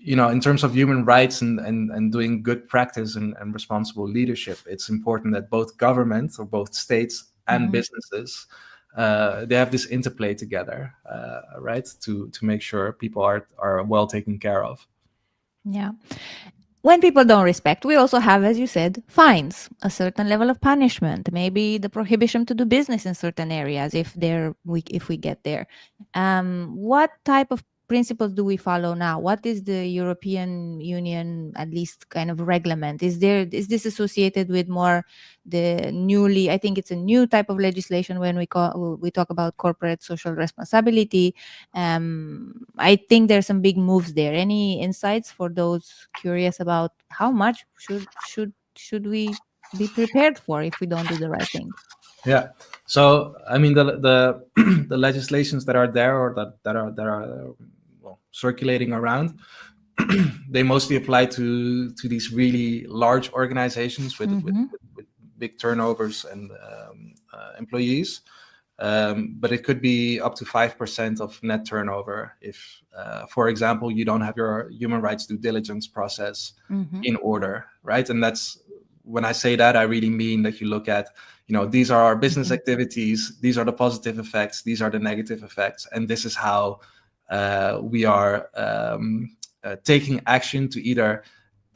in terms of human rights and doing good practice and responsible leadership, it's important that both governments or both states and businesses, they have this interplay together, right, to make sure people are well taken care of. Yeah. When people don't respect, we also have, as you said, fines, a certain level of punishment, maybe the prohibition to do business in certain areas if we get there. What type of principles do we follow now? What is the European Union, at least, kind of reglement? Is this associated with more the newly? I think it's a new type of legislation when we talk about corporate social responsibility. I think there's some big moves there. Any insights for those curious about how much should we be prepared for if we don't do the right thing? Yeah. So I mean the the legislations that are there or that are well, circulating around, they mostly apply to these really large organizations with big turnovers and employees. But it could be up to 5% of net turnover if, for example, you don't have your human rights due diligence process in order, right? And that's, when I say that, I really mean that you look at, these are our business activities, these are the positive effects, these are the negative effects, and this is how we are taking action to either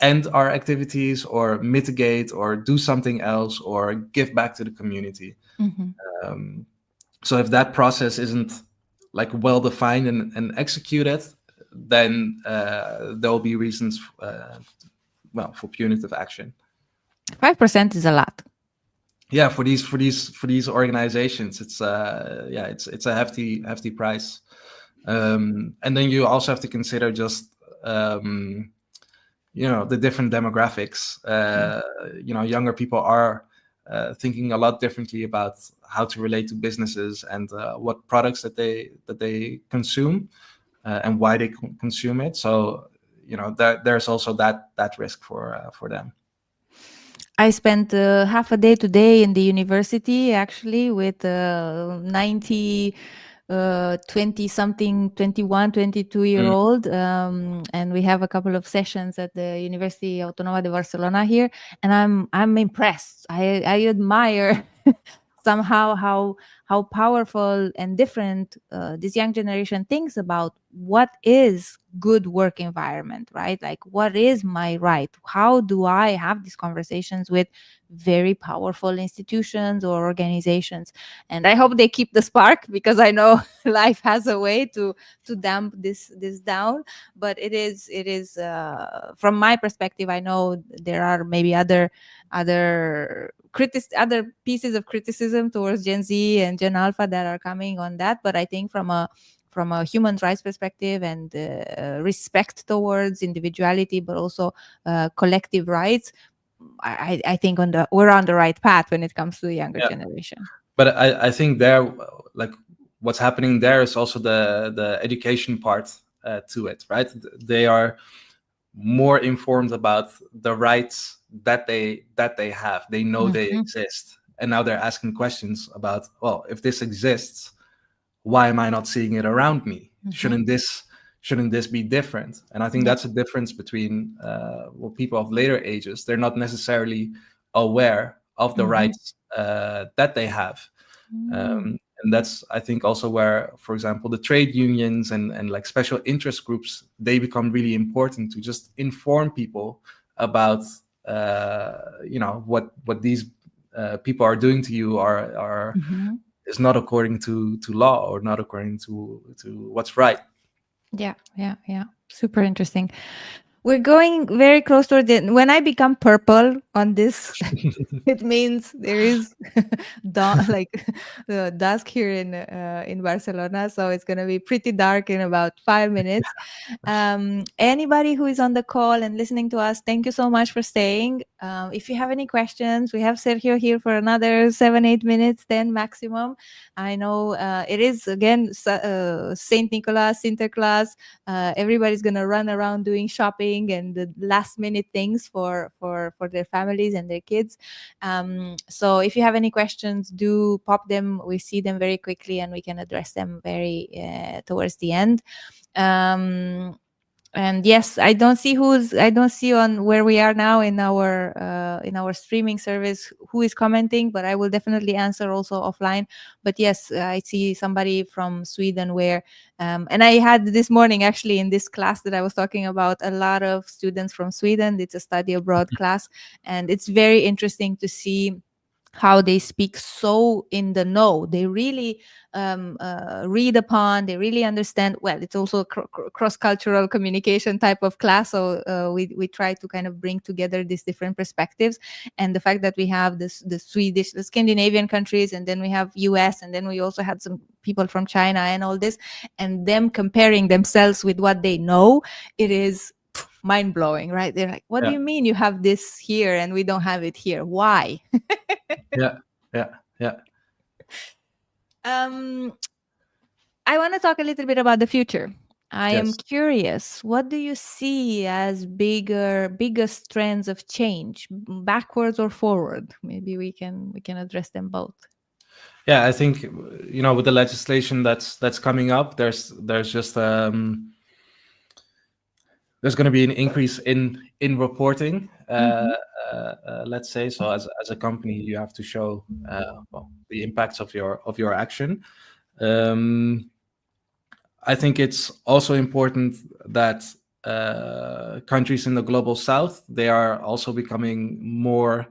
end our activities or mitigate or do something else or give back to the community. So if that process isn't like well defined and executed, then there will be reasons, for punitive action. 5% is a lot. Yeah, for these organizations, it's a hefty price, and then you also have to consider just the different demographics. Younger people are thinking a lot differently about how to relate to businesses and what products that they consume and why they consume it. So there's also that risk for them. I spent half a day today in the university, actually, with 20 something, 21, 22-year-old. And we have a couple of sessions at the University Autonoma de Barcelona here. And I'm impressed. I admire somehow how powerful and different this young generation thinks about what is good work environment, right? Like, what is my right? How do I have these conversations with very powerful institutions or organizations? And I hope they keep the spark, because I know life has a way to damp this down. But it is from my perspective, I know there are maybe other pieces of criticism towards Gen Z and Gen Alpha that are coming on that. But I think from a human rights perspective and respect towards individuality, but also collective rights, I think we're on the right path when it comes to the younger generation. But I think there, like, what's happening there is also the education part to it, right? They are more informed about the rights that they have. They know they exist, and now they're asking questions about, well, if this exists, why am I not seeing it around me? Shouldn't this be different? And I think that's a difference between people of later ages. They're not necessarily aware of the rights that they have. And that's, I think, also where, for example, the trade unions and like special interest groups, they become really important to just inform people about what these people are doing to you are is not according to law or not according to what's right. Yeah. Super interesting. We're going very close to the. When I become purple on this, it means there is the dusk here in Barcelona, so it's gonna be pretty dark in about 5 minutes. Anybody who is on the call and listening to us, thank you so much for staying. If you have any questions, we have Sergio here for another 7-8 minutes, 10 maximum. I know it is again Saint Nicholas, Sinterklaas. Everybody's gonna run around doing shopping and the last minute things for their families and their kids. So if you have any questions, do pop them. We see them very quickly and we can address them very towards the end. And yes, I don't see on where we are now in our streaming service who is commenting, but I will definitely answer also offline. But yes, I see somebody from Sweden where and I had this morning actually in this class that I was talking about a lot of students from Sweden. It's a study abroad class, and it's very interesting to see how they speak so in the know. They really read upon, they really understand. Well, it's also a cross-cultural communication type of class, so we try to kind of bring together these different perspectives. And the fact that we have the Swedish, the Scandinavian countries, and then we have US, and then we also had some people from China and all this, and them comparing themselves with what they know, it is mind-blowing, right? They're like, what do you mean you have this here and we don't have it here? Why? Yeah. I want to talk a little bit about the future. I am Yes. curious, what do you see as biggest trends of change, backwards or forward? Maybe we can address them both. Yeah, I think with the legislation that's coming up, there's just there's going to be an increase in reporting. Let's say so. As a company, you have to show the impacts of your action. I think it's also important that countries in the global south, they are also becoming more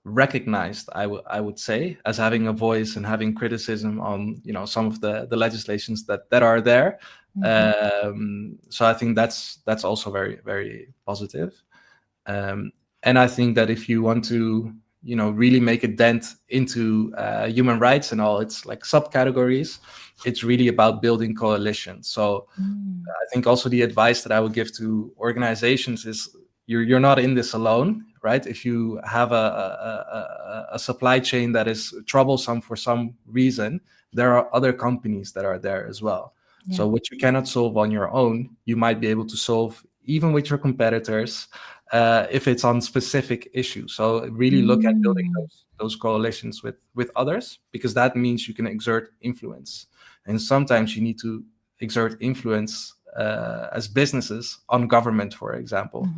recognized, I would say, as having a voice and having criticism on some of the legislations that are there. So I think that's also very, very positive. And I think that if you want to really make a dent into human rights and all its like subcategories, it's really about building coalitions. So I think also the advice that I would give to organizations is you're not in this alone, right? If you have a supply chain that is troublesome for some reason, there are other companies that are there as well. Yeah. So what you cannot solve on your own, you might be able to solve even with your competitors if it's on specific issues. So really look at building those coalitions with others, because that means you can exert influence. And sometimes you need to exert influence as businesses on government, for example.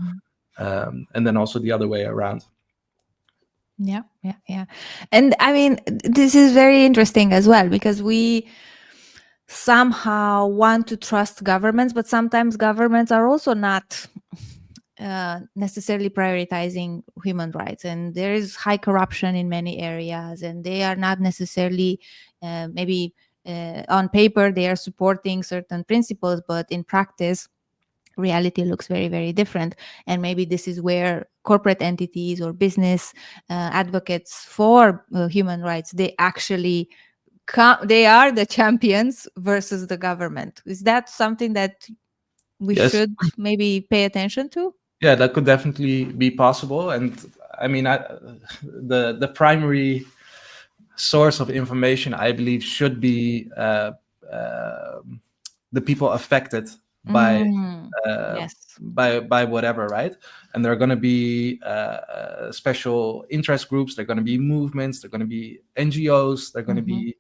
And then also the other way around. Yeah. And I mean, this is very interesting as well, because we somehow want to trust governments, but sometimes governments are also not necessarily prioritizing human rights, and there is high corruption in many areas, and they are not necessarily maybe on paper they are supporting certain principles, but in practice reality looks very, very different. And maybe this is where corporate entities or business advocates for human rights, they actually they are the champions versus the government. Is that something that we should maybe pay attention to? Yeah, that could definitely be possible. And I mean, the primary source of information, I believe, should be the people affected by by whatever, right? And there are going to be special interest groups. There are going to be movements. There are going to be NGOs. There are going to be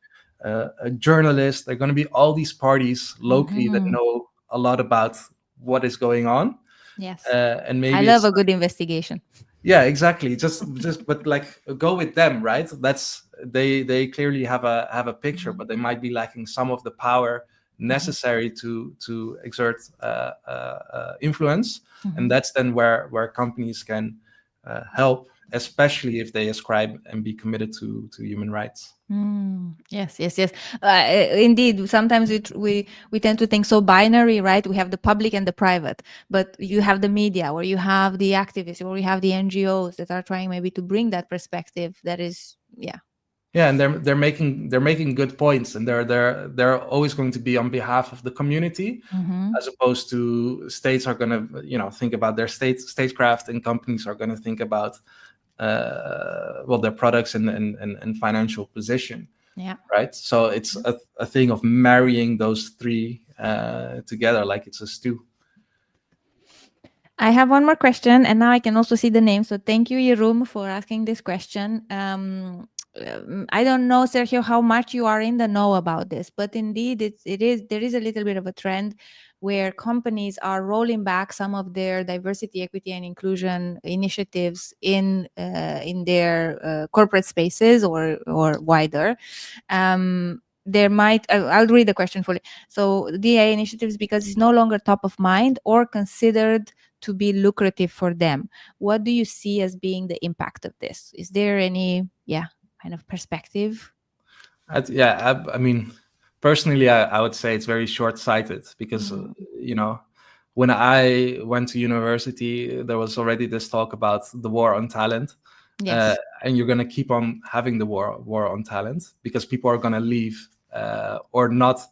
journalists. There are going to be all these parties locally that know a lot about what is going on. Yes. And maybe I love a good investigation. Yeah, exactly. Just but like go with them, right? That's they clearly have a picture, but they might be lacking some of the power necessary to exert influence. And that's then where companies can help, especially if they ascribe and be committed to human rights. Yes. Indeed, sometimes we tend to think so binary, right? We have the public and the private, but you have the media, or you have the activists, or you have the NGOs that are trying maybe to bring that perspective that is Yeah, and they're making good points, and they're always going to be on behalf of the community, as opposed to states are going to think about their statecraft, and companies are going to think about their products and financial position. Yeah. Right. So it's a thing of marrying those three together like it's a stew. I have one more question, and now I can also see the name. So thank you, Jeroen, for asking this question. I don't know, Sergio, how much you are in the know about this, but indeed, there is a little bit of a trend where companies are rolling back some of their diversity, equity, and inclusion initiatives in their corporate spaces or wider. There might, I'll read the question fully. So DEI initiatives, because it's no longer top of mind or considered to be lucrative for them. What do you see as being the impact of this? Is there any kind of perspective? I mean, personally, I would say it's very short-sighted because when I went to university, there was already this talk about the war on talent. Yes. And you're going to keep on having the war on talent because people are going to leave or not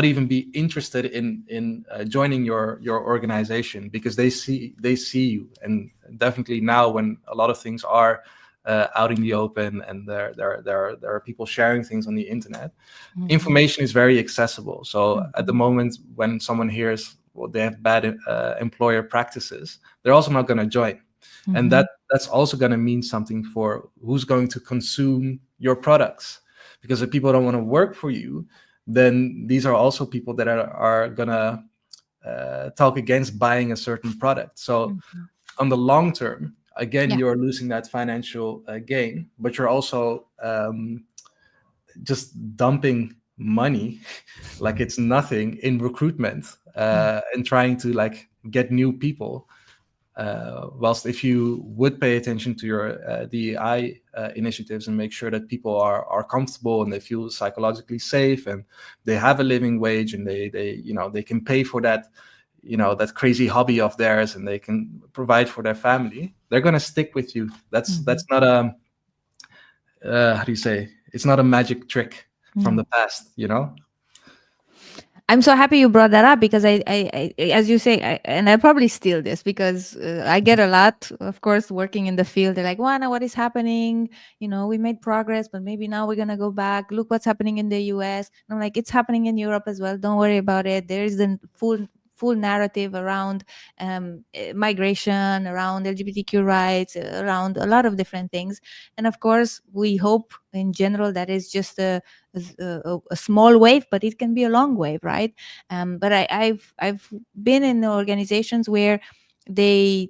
even be interested in joining your organization because they see you. And definitely now, when a lot of things are out in the open and there are people sharing things on the internet, information is very accessible. So at the moment, when someone hears they have bad employer practices, they're also not going to join. And that's also going to mean something for who's going to consume your products. Because if people don't want to work for you, then these are also people that are going to talk against buying a certain product. So on the long term, again, you're losing that financial gain, but you're also just dumping money like it's nothing in recruitment and trying to get new people. Whilst if you would pay attention to your DEI initiatives and make sure that people are comfortable and they feel psychologically safe and they have a living wage and they can pay for that, that crazy hobby of theirs and they can provide for their family, they're going to stick with you. That's not a how do you say? It's not a magic trick from the past, I'm so happy you brought that up because I as you say, and I probably steal this because I get a lot, of course, working in the field. They're like, Juana, what is happening? We made progress, but maybe now we're going to go back. Look what's happening in the US. And I'm like, it's happening in Europe as well. Don't worry about it. There is the full narrative around migration, around LGBTQ rights, around a lot of different things. And of course, we hope in general that is just a small wave, but it can be a long wave, right? But I've been in organizations where they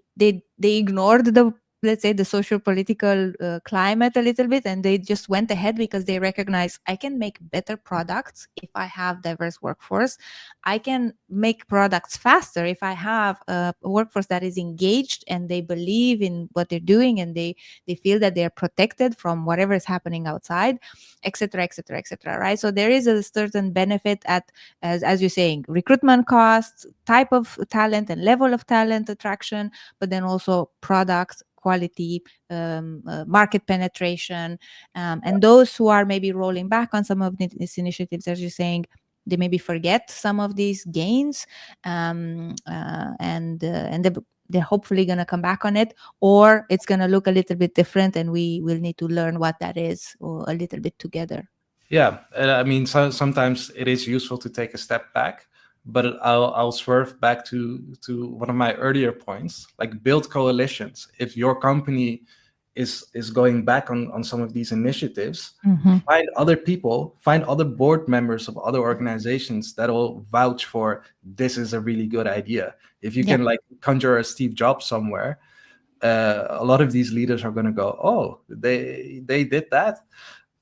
ignored the, let's say, the social political climate a little bit, and they just went ahead because they recognize I can make better products if I have diverse workforce. I can make products faster if I have a workforce that is engaged and they believe in what they're doing and they feel that they're protected from whatever is happening outside, etc., etc., etc. Right? So there is a certain benefit at, as you're saying, recruitment costs, type of talent and level of talent attraction, but then also product quality, market penetration, and those who are maybe rolling back on some of these initiatives, as you're saying, they maybe forget some of these gains, and they're hopefully going to come back on it, or it's going to look a little bit different, and we will need to learn what that is a little bit together. Yeah, I mean, sometimes it is useful to take a step back, but I'll swerve back to one of my earlier points, like build coalitions. If your company is going back on some of these initiatives, find other people, find other board members of other organizations that will vouch for this is a really good idea. If you can conjure a Steve Jobs somewhere, a lot of these leaders are going to go, oh, they did that.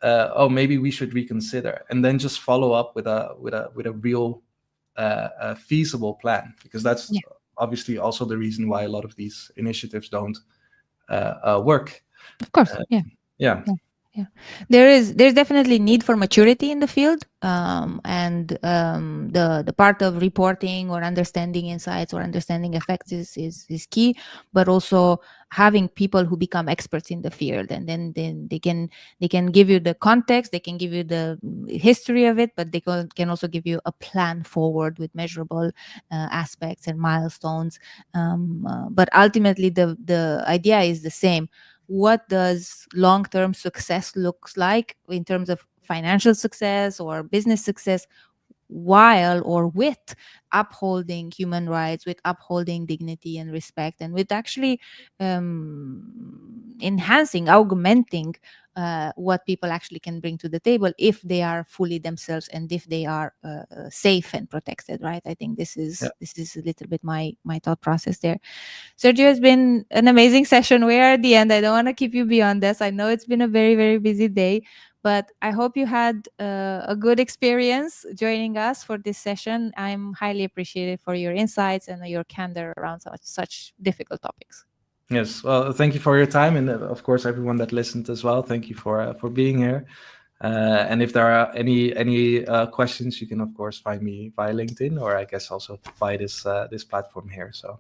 Oh, maybe we should reconsider, and then just follow up with a real feasible plan, because that's obviously also the reason why a lot of these initiatives don't work. Of course, yeah. There's definitely need for maturity in the field, and the part of reporting or understanding insights or understanding effects is key, but also having people who become experts in the field, and then they can give you the context, they can give you the history of it, but they can also give you a plan forward with measurable aspects and milestones. But ultimately the idea is the same. What does long-term success looks like in terms of financial success or business success, while or with upholding human rights, with upholding dignity and respect, and with actually enhancing, augmenting what people actually can bring to the table if they are fully themselves and if they are safe and protected, right? I think this is a little bit my thought process there. Sergio, has been an amazing session. We're at the end. I don't want to keep you beyond this. I know it's been a very, very busy day, but I hope you had a good experience joining us for this session. I'm highly appreciative for your insights and your candor around such difficult topics. Yes, well, thank you for your time, and of course, everyone that listened as well. Thank you for being here. And if there are any questions, you can of course find me via LinkedIn, or I guess also via this platform here. So.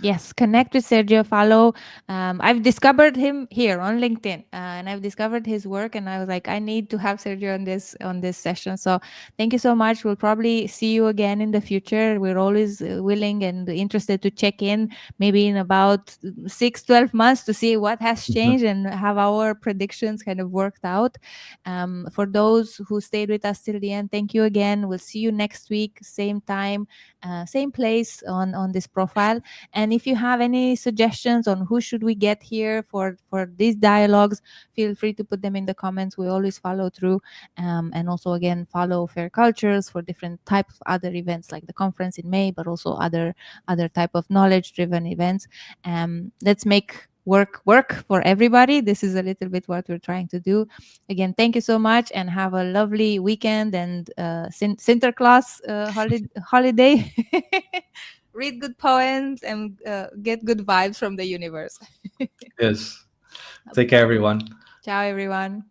Yes, connect with Sergio, follow. I've discovered him here on LinkedIn, and I've discovered his work, and I was like, I need to have Sergio on this session. So thank you so much. We'll probably see you again in the future. We're always willing and interested to check in, maybe in about 6-12 months, to see what has changed and have our predictions kind of worked out. For those who stayed with us till the end, thank you again. We'll see you next week, same time, same place on this profile. And if you have any suggestions on who should we get here for these dialogues, feel free to put them in the comments. We always follow through. And also, again, follow Fair Cultures for different types of other events like the conference in May, but also other type of knowledge-driven events. Let's make work for everybody. This is a little bit what we're trying to do. Again, thank you so much, and have a lovely weekend and Sinterklaas holiday. Read good poems and get good vibes from the universe. Yes. Take care, everyone. Ciao, everyone.